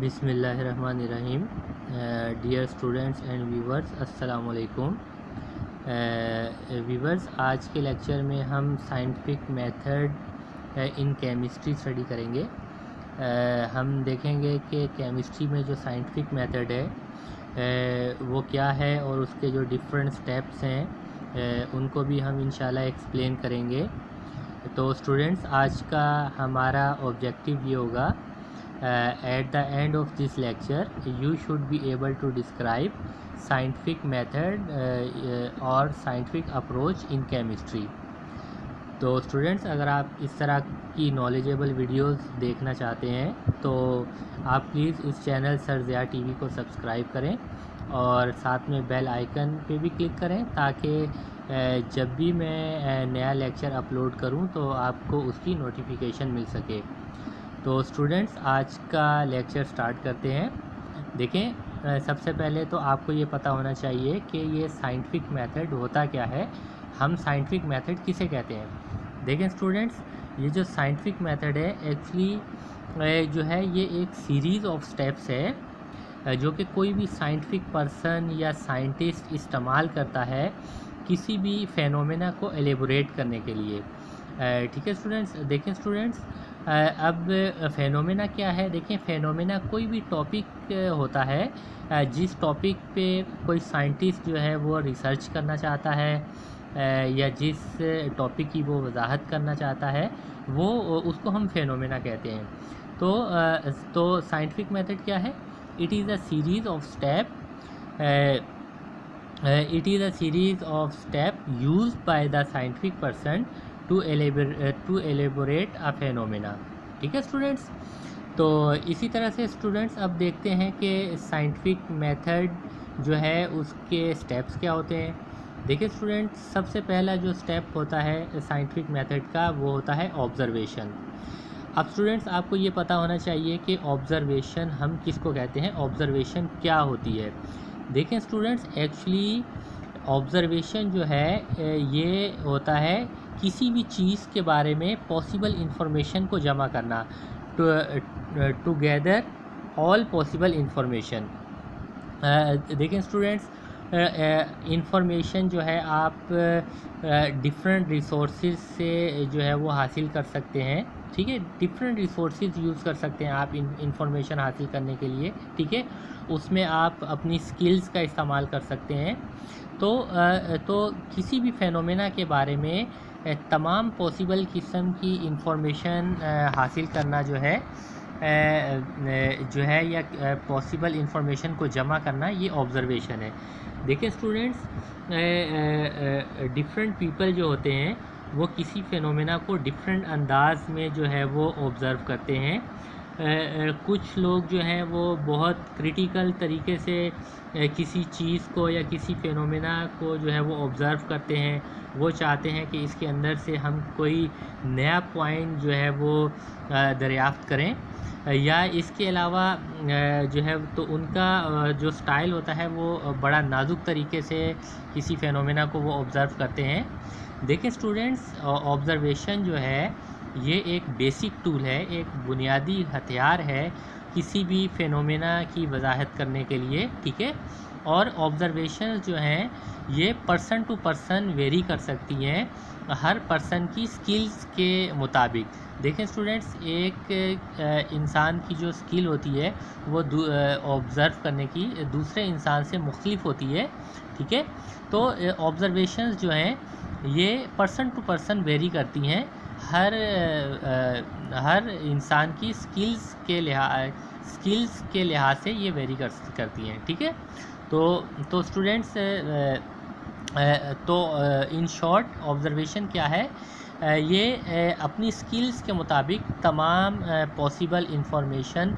बिस्मिल्लाहिर्रहमानिर्रहीम। Dear students and viewers, अस्सलाम वालेकुम। व्यूवर्स, आज के लेक्चर में हम scientific method in chemistry study करेंगे। हम देखेंगे कि केमिस्ट्री में जो साइंटिफिक मेथड है वो क्या है और उसके जो डिफरेंट स्टेप्स हैं उनको भी हम इंशाल्लाह एक्सप्लेन करेंगे। तो स्टूडेंट्स, आज का हमारा ऑब्जेक्टिव ये होगा, at the end of this lecture you should be able to describe scientific method or scientific approach in chemistry। तो स्टूडेंट्स, अगर आप इस तरह की नॉलेजेबल वीडियोस देखना चाहते हैं तो आप प्लीज़ इस चैनल सर ज़िया टीवी को सब्सक्राइब करें और साथ में बेल आइकन पे भी क्लिक करें ताकि जब भी मैं नया लेक्चर अपलोड करूं तो आपको उसकी नोटिफिकेशन मिल सके। तो स्टूडेंट्स, आज का लेक्चर स्टार्ट करते हैं। देखें, सबसे पहले तो आपको ये पता होना चाहिए कि ये साइंटिफिक मेथड होता क्या है, हम साइंटिफिक मेथड किसे कहते हैं। देखें स्टूडेंट्स, ये जो साइंटिफिक मेथड है एक्चुअली जो है ये एक सीरीज़ ऑफ स्टेप्स है जो कि कोई भी साइंटिफिक पर्सन या साइंटिस्ट इस्तेमाल करता है किसी भी फेनोमेना को एलेबोरेट करने के लिए। ठीक है स्टूडेंट्स। देखें स्टूडेंट्स, अब फेनोमेना क्या है। देखें, फेनोमेना कोई भी टॉपिक होता है जिस टॉपिक पे कोई साइंटिस्ट जो है वो रिसर्च करना चाहता है या जिस टॉपिक की वो वजाहत करना चाहता है वो उसको हम फेनोमेना कहते हैं। तो साइंटिफिक मेथड क्या है? It is a series of step used by the scientific person to elaborate a phenomena। ठीक है स्टूडेंट्स। तो इसी तरह से स्टूडेंट्स अब देखते हैं कि साइंटिफिक मेथड जो है उसके स्टेप्स क्या होते हैं। देखिए स्टूडेंट्स, सबसे पहला जो स्टेप होता है साइंटिफिक मेथड का वो होता है ऑब्ज़र्वेशन। अब स्टूडेंट्स, आपको ये पता होना चाहिए कि ऑब्ज़र्वेशन हम किसको कहते हैं, ऑब्ज़र्वेशन क्या होती है। देखें स्टूडेंट्स, एक्चुअली ऑब्ज़र्वेशन जो है ये होता है किसी भी चीज़ के बारे में पॉसिबल इंफॉर्मेशन को जमा करना, to gather all possible information. देखें स्टूडेंट्स, इंफॉर्मेशन जो है आप डिफरेंट रिसोर्सेज से जो है वो हासिल कर सकते हैं। ठीक है, डिफरेंट रिसोर्सेज यूज़ कर सकते हैं आप इंफॉर्मेशन हासिल करने के लिए। ठीक है, उसमें आप अपनी स्किल्स का इस्तेमाल कर सकते हैं। तो किसी भी फेनोमेना के बारे में तमाम पॉसिबल किस्म की इंफॉर्मेशन हासिल करना जो है या पॉसिबल इंफॉर्मेशन को जमा करना, ये ऑब्ज़र्वेशन है। देखिए स्टूडेंट्स, डिफरेंट पीपल जो होते हैं वो किसी फेनोमेना को डिफरेंट अंदाज में जो है वो ऑब्ज़र्व करते हैं। कुछ लोग जो हैं वो बहुत क्रिटिकल तरीके से किसी चीज़ को या किसी फेनोमेना को जो है वो ऑब्ज़र्व करते हैं। वो चाहते हैं कि इसके अंदर से हम कोई नया पॉइंट जो है वो दरियाफ़्त करें, या इसके अलावा जो है तो उनका जो स्टाइल होता है वो बड़ा नाजुक तरीके से किसी फेनोमेना को वो ऑब्ज़र्व करते हैं। देखिए स्टूडेंट्स, ऑब्ज़र्वेशन जो है ये एक बेसिक टूल है, एक बुनियादी हथियार है किसी भी फेनोमेना की वजाहत करने के लिए। ठीक है, और ऑब्ज़र्वेशन जो हैं ये पर्सन टू पर्सन वेरी कर सकती हैं, हर पर्सन की स्किल्स के मुताबिक। देखें स्टूडेंट्स, एक इंसान की जो स्किल होती है वो ऑब्ज़र्व करने की दूसरे इंसान से मुख्तलिफ होती है। ठीक है, तो ऑब्ज़र्वेशंस जो हैं ये पर्सन टू पर्सन वेरी करती हैं, हर इंसान की स्किल्स के लिहाज से ये वेरी करती हैं। ठीक है, तो स्टूडेंट्स, इन शॉर्ट ऑब्ज़र्वेशन क्या है, ये अपनी स्किल्स के मुताबिक तमाम पॉसिबल इंफॉर्मेशन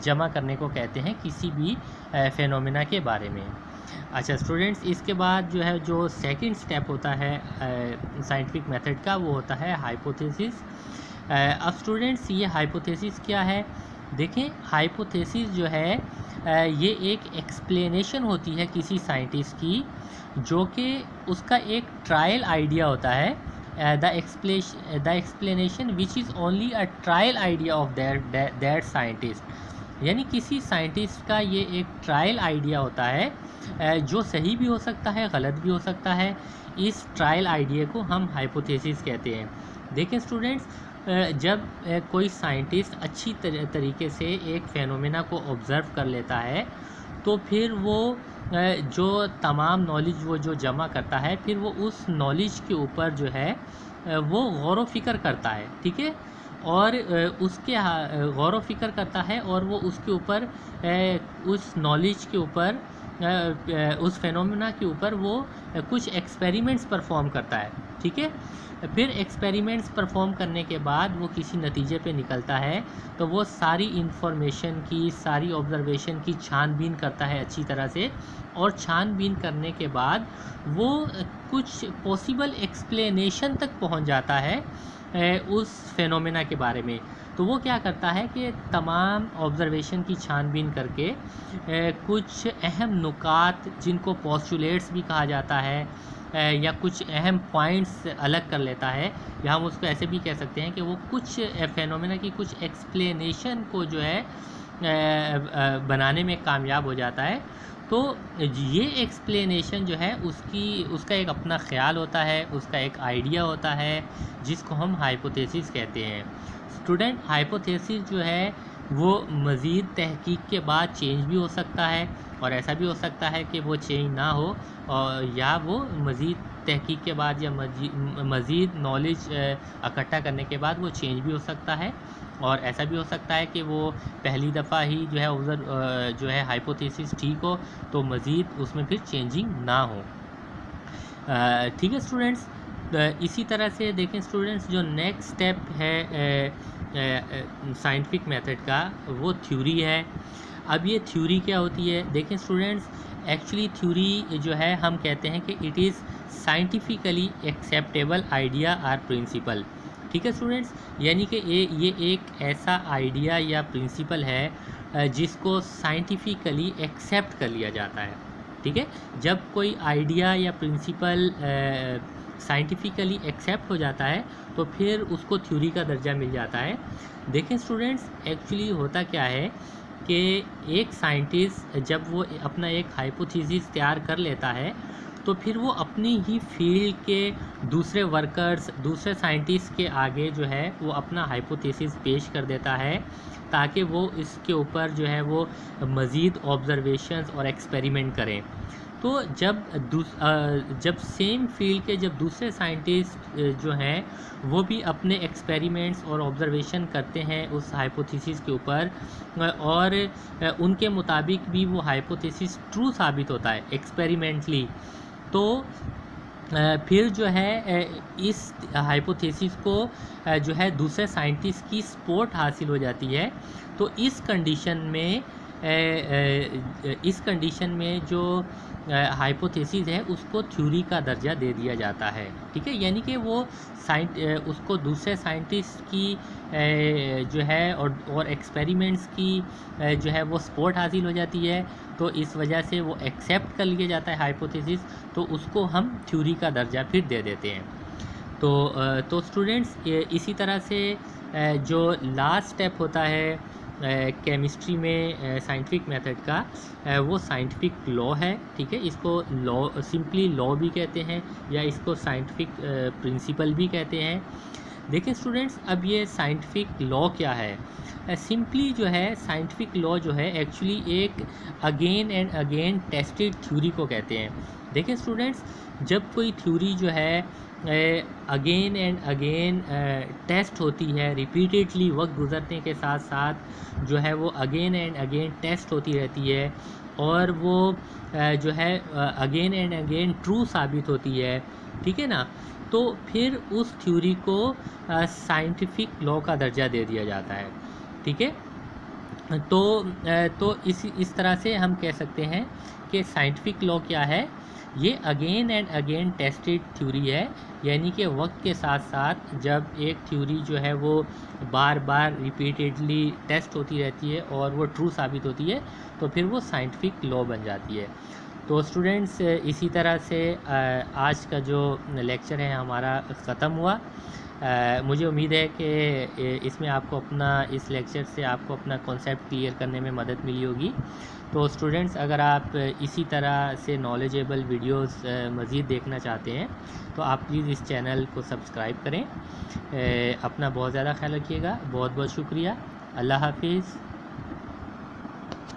जमा करने को कहते हैं किसी भी फेनोमेना के बारे में। अच्छा स्टूडेंट्स, इसके बाद जो है जो सेकंड स्टेप होता है साइंटिफिक मेथड का वो होता है हाइपोथेसिस। अब स्टूडेंट्स, ये हाइपोथेसिस क्या है? देखें, हाइपोथेसिस जो है ये एक एक्सप्लेनेशन होती है किसी साइंटिस्ट की जो कि उसका एक ट्रायल आइडिया होता है। The explanation which is only a trial idea of that scientist. यानी किसी साइंटिस्ट का ये एक ट्रायल आइडिया होता है जो सही भी हो सकता है, गलत भी हो सकता है। इस ट्रायल आइडिया को हम हाइपोथेसिस कहते हैं। देखें स्टूडेंट्स, जब कोई साइंटिस्ट अच्छी तरीके से एक फेनोमेना को ऑब्ज़र्व कर लेता है, तो फिर वो जो तमाम नॉलेज वो जो जमा करता है, फिर वो उस नॉलेज के ऊपर जो है वो गौर व फ़िक्र करता है, ठीक है। और उसके गौर व फ़िक्र करता है और वो उसके ऊपर उस नॉलेज के ऊपर उस फेनोमेना के ऊपर वो कुछ एक्सपेरिमेंट्स परफॉर्म करता है, ठीक है। फिर एक्सपेरिमेंट्स परफॉर्म करने के बाद वो किसी नतीजे पे निकलता है, तो वो सारी इन्फॉर्मेशन की, सारी ऑब्ज़र्वेशन की छानबीन करता है अच्छी तरह से, और छानबीन करने के बाद वो कुछ पॉसिबल एक्सप्लेनेशन तक पहुंच जाता है उस फेनोमेना के बारे में। तो वो क्या करता है कि तमाम ऑब्ज़र्वेशन की छानबीन करके कुछ अहम नुकात, जिनको पोस्टुलेट्स भी कहा जाता है, या कुछ अहम पॉइंट्स अलग कर लेता है, या हम उसको ऐसे भी कह सकते हैं कि वो कुछ फेनोमेना की कुछ एक्सप्लेनेशन को जो है बनाने में कामयाब हो जाता है। तो ये एक्सप्लेनेशन जो है उसका एक अपना ख्याल होता है, उसका एक आइडिया होता है, जिसको हम हाइपोथेसिस कहते हैं। स्टूडेंट, हाइपोथेसिस जो है वो मज़ीद तहकीक के बाद चेंज भी हो सकता है, और ऐसा भी हो सकता है कि वो चेंज ना हो, और या वो मज़ीद तहकीक के बाद या मज़ीद नॉलेज इकट्ठा करने के बाद वो चेंज भी हो सकता है। और ऐसा भी हो सकता है कि वो पहली दफ़ा ही जो है हाइपोथेसिस ठीक हो, तो मज़ीद उसमें फिर चेंजिंग ना हो। ठीक है स्टूडेंट्स। इसी तरह से देखें स्टूडेंट्स, जो नेक्स्ट स्टेप है साइंटिफिक मेथड का, वो थ्योरी है। अब ये थ्योरी क्या होती है? देखें स्टूडेंट्स, एक्चुअली थ्योरी जो है हम कहते हैं कि it is scientifically acceptable idea और प्रिंसिपल, ठीक है स्टूडेंट्स। यानी कि ये एक ऐसा आइडिया या प्रिंसिपल है जिसको साइंटिफिकली एक्सेप्ट कर लिया जाता है, ठीक है। जब कोई आइडिया या प्रिंसिपल साइंटिफिकली एक्सेप्ट हो जाता है, तो फिर उसको थ्योरी का दर्जा मिल जाता है। देखें स्टूडेंट्स, एक्चुअली होता क्या है कि एक साइंटिस्ट जब वो अपना एक हाइपोथेसिस तैयार कर लेता है, तो फिर वो अपनी ही फील्ड के दूसरे वर्कर्स, दूसरे साइंटिस्ट के आगे जो है वो अपना हाइपोथेसिस पेश कर देता है, ताकि वो इसके ऊपर जो है वो मज़ीद ऑब्ज़र्वेशंस और एक्सपेरिमेंट करें। तो जब सेम फील्ड के जब दूसरे साइंटिस्ट जो हैं वो भी अपने एक्सपेरिमेंट्स और ऑब्ज़र्वेशन करते हैं उस हाइपोथेसिस के ऊपर, और उनके मुताबिक भी वो हाइपोथेसिस ट्रू साबित होता है एक्सपेरिमेंटली, तो फिर जो है इस हाइपोथेसिस को जो है दूसरे साइंटिस्ट की सपोर्ट हासिल हो जाती है। तो इस कंडीशन में जो हाइपोथेसिस है उसको थ्योरी का दर्जा दे दिया जाता है, ठीक है। यानी कि वो उसको दूसरे साइंटिस्ट की जो है और एक्सपेरिमेंट्स की जो है वो सपोर्ट हासिल हो जाती है, तो इस वजह से वो एक्सेप्ट कर लिया जाता है हाइपोथेसिस, तो उसको हम थ्योरी का दर्जा फिर दे देते हैं। तो स्टूडेंट्स, इसी तरह से जो लास्ट स्टेप होता है केमिस्ट्री में साइंटिफिक मेथड का, वो साइंटिफिक लॉ है, ठीक है। इसको लॉ, सिंपली लॉ भी कहते हैं, या इसको साइंटिफिक प्रिंसिपल भी कहते हैं। देखिए स्टूडेंट्स, अब ये साइंटिफिक लॉ क्या है? सिंपली जो है साइंटिफिक लॉ जो है एक्चुअली एक again and again tested theory को कहते हैं। देखिए स्टूडेंट्स, जब कोई थ्योरी जो है अगेन एंड अगेन टेस्ट होती है, रिपीटेडली वक्त गुजरने के साथ साथ जो है वो अगेन एंड अगेन टेस्ट होती रहती है, और वो जो है अगेन एंड अगेन ट्रू साबित होती है, ठीक है ना, तो फिर उस थ्योरी को साइंटिफिक लॉ का दर्जा दे दिया जाता है, ठीक है। तो इस तरह से हम कह सकते हैं कि साइंटिफिक लॉ क्या है? ये again and again tested theory है, यानी कि वक्त के साथ साथ जब एक थ्योरी जो है वो बार बार रिपीटेडली टेस्ट होती रहती है और वो ट्रू साबित होती है, तो फिर वो साइंटिफिक लॉ बन जाती है। तो स्टूडेंट्स, इसी तरह से आज का जो लेक्चर है हमारा ख़त्म हुआ। मुझे उम्मीद है कि इसमें आपको इस लेक्चर से आपको अपना कॉन्सेप्ट क्लियर करने में मदद मिली होगी। तो स्टूडेंट्स, अगर आप इसी तरह से नॉलेजेबल वीडियोस मज़ीद देखना चाहते हैं तो आप प्लीज़ इस चैनल को सब्सक्राइब करें। अपना बहुत ज़्यादा ख्याल रखिएगा। बहुत बहुत शुक्रिया। अल्लाह हाफिज़।